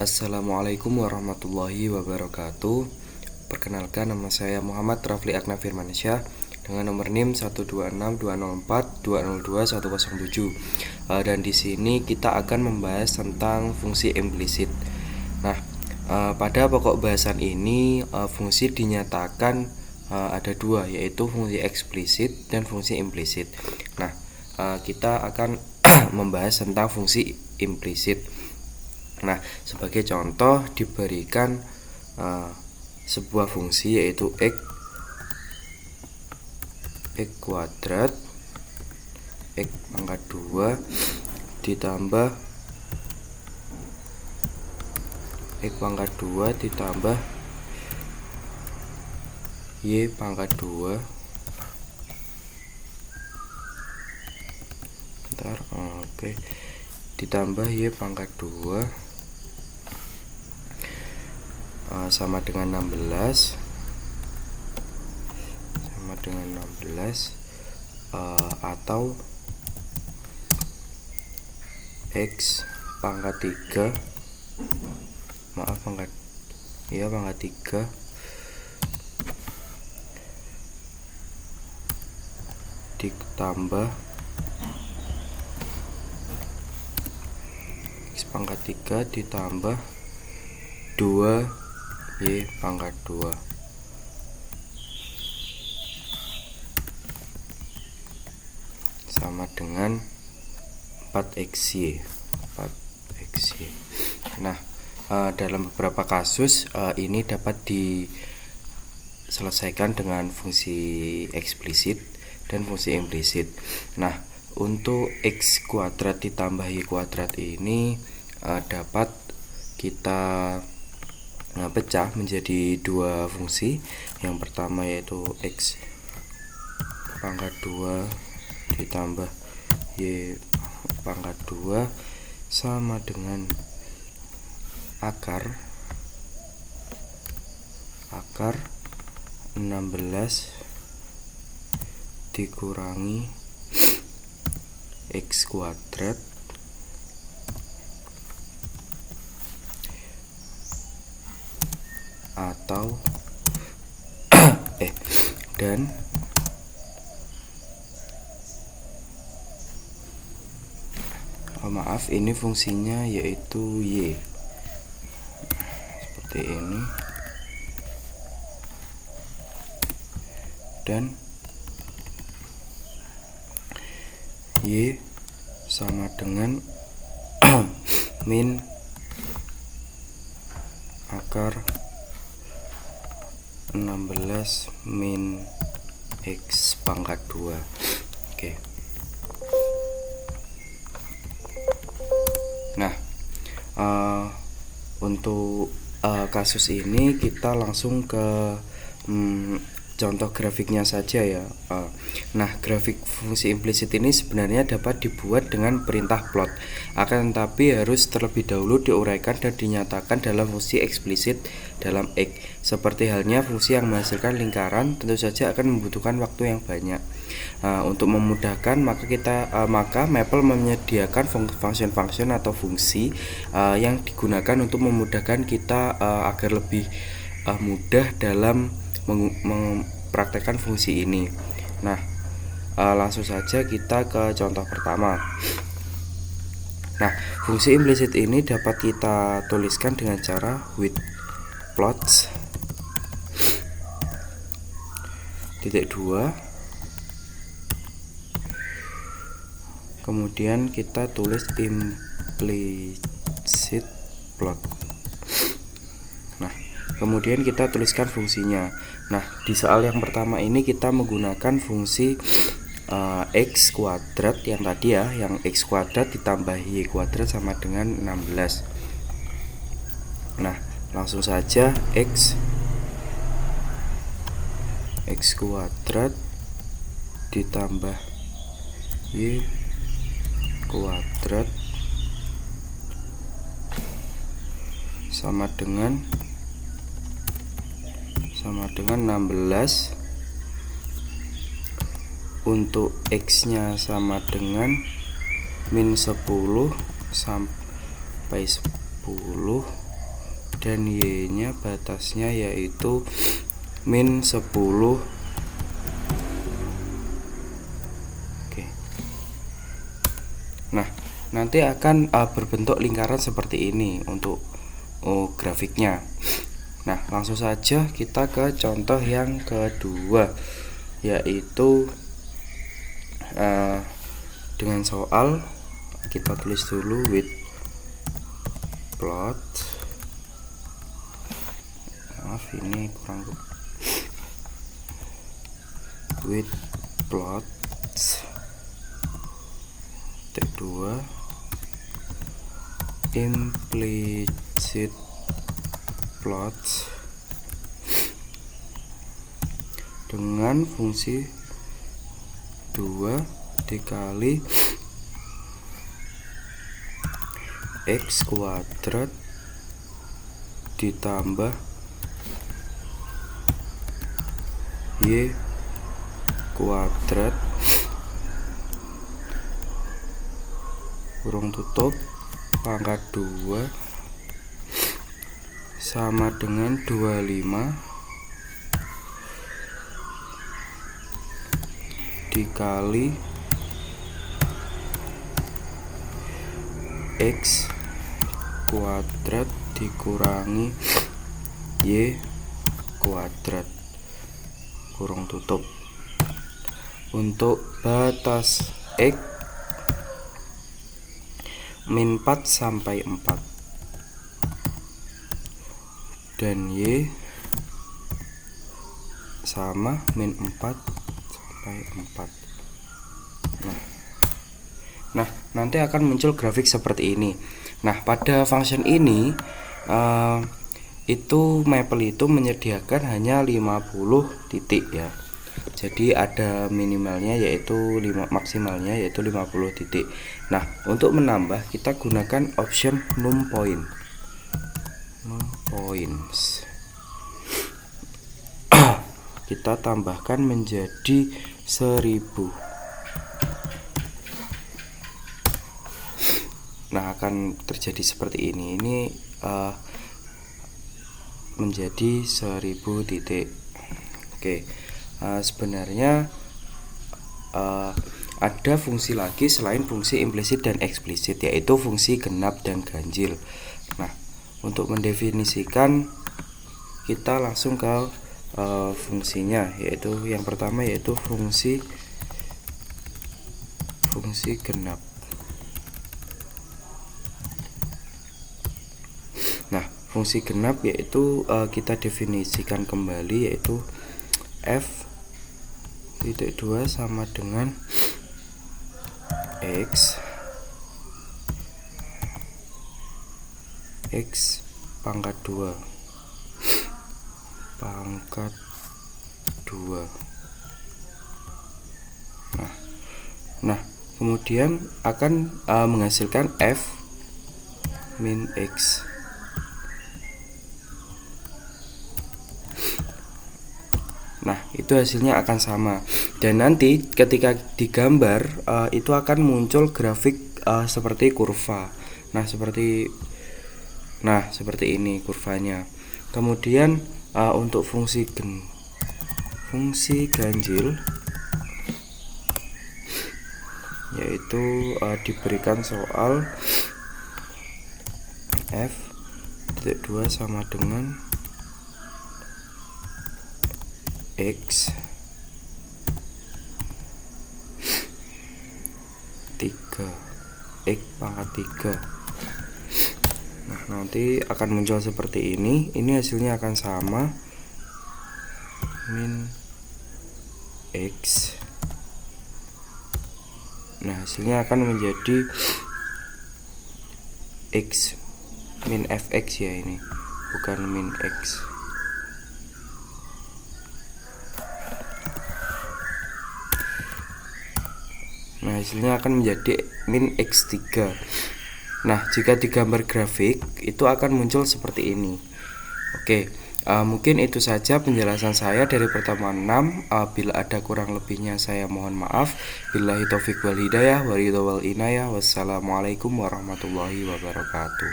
Assalamualaikum warahmatullahi wabarakatuh. Perkenalkan, nama saya Muhammad Rafli Akna Firmansyah dengan nomor NIM 1262042021007. Dan di sini kita akan membahas tentang fungsi implisit. Nah, pada pokok bahasan ini fungsi dinyatakan ada dua, yaitu fungsi eksplisit dan fungsi implisit. Nah, kita akan membahas tentang fungsi implisit. Nah, sebagai contoh diberikan sebuah fungsi yaitu x kuadrat x pangkat 2 ditambah x pangkat 2 ditambah y pangkat 2 ditambah y pangkat 2 sama dengan 16 atau x pangkat 3 pangkat 3 ditambah x pangkat 3 ditambah 2 y pangkat 2 sama dengan 4xy. Nah, dalam beberapa kasus ini dapat diselesaikan dengan fungsi eksplisit dan fungsi implisit. Nah, untuk x kuadrat ditambah y kuadrat ini dapat kita pecah menjadi dua fungsi. Yang pertama yaitu x pangkat 2 ditambah y pangkat 2 sama dengan akar 16 dikurangi x kuadrat atau dan ini fungsinya yaitu y seperti ini, dan y sama dengan min akar 16 min x pangkat 2. Nah, untuk kasus ini kita langsung ke contoh grafiknya saja ya. Nah, grafik fungsi implisit ini sebenarnya dapat dibuat dengan perintah plot, akan tetapi harus terlebih dahulu diuraikan dan dinyatakan dalam fungsi eksplisit dalam X. Seperti halnya fungsi yang menghasilkan lingkaran, tentu saja akan membutuhkan waktu yang banyak. Untuk memudahkan maka Maple menyediakan function atau fungsi yang digunakan untuk memudahkan kita agar lebih mudah dalam mempraktekkan fungsi ini. Nah, langsung saja kita ke contoh pertama. Nah, fungsi implisit ini dapat kita tuliskan dengan cara with plots titik 2, kemudian kita tulis implicit plot. Nah, kemudian kita tuliskan fungsinya. Nah, di soal yang pertama ini kita menggunakan fungsi x kuadrat yang tadi ya, yang x kuadrat ditambah y kuadrat sama dengan 16. Nah, langsung saja x kuadrat ditambah y kuadrat sama dengan 16. Untuk x nya sama dengan min 10 sampai 10 dan Y nya batasnya yaitu min 10. Oke. Nah, nanti akan berbentuk lingkaran seperti ini untuk grafiknya. Nah, langsung saja kita ke contoh yang kedua, yaitu dengan soal kita tulis dulu with plot. Maaf, ini kurang. With plots T2 implicit plots dengan fungsi 2 dikali x kuadrat ditambah y kuadrat kurung tutup pangkat 2 sama dengan 25 dikali x kuadrat dikurangi y kuadrat kurung tutup. Untuk batas x min 4 sampai 4 dan y sama min 4 sampai 4. Nah, nanti akan muncul grafik seperti ini. Nah, pada function ini itu Maple itu menyediakan hanya 50 titik ya. Jadi ada minimalnya yaitu maksimalnya yaitu 50 titik. Nah, untuk menambah kita gunakan option num points. Kita tambahkan menjadi 1000. Nah, akan terjadi seperti ini. Ini menjadi 1000 titik. Oke. Sebenarnya ada fungsi lagi selain fungsi implisit dan eksplisit, yaitu fungsi genap dan ganjil. Nah, untuk mendefinisikan kita langsung ke fungsinya, yaitu yang pertama yaitu fungsi genap. Nah, fungsi genap yaitu kita definisikan kembali, yaitu f(2) sama dengan x pangkat 2 Nah, kemudian akan menghasilkan f min x. Nah, itu hasilnya akan sama. Dan nanti ketika digambar itu akan muncul grafik seperti kurva. Nah, seperti ini kurvanya. Kemudian untuk fungsi ganjil yaitu diberikan soal f(2) sama dengan x 3 x pangkat 3. Nah, nanti akan muncul seperti ini. Ini hasilnya akan sama min x. Nah, hasilnya akan menjadi x min fx ya, ini bukan min x. Nah, hasilnya akan menjadi min x3. Nah, jika digambar grafik itu akan muncul seperti ini. Oke, mungkin itu saja penjelasan saya dari pertemuan 6. Bila ada kurang lebihnya saya mohon maaf. Billahi taufiq wal hidayah wa ridha wal inayah. Wassalamualaikum warahmatullahi wabarakatuh.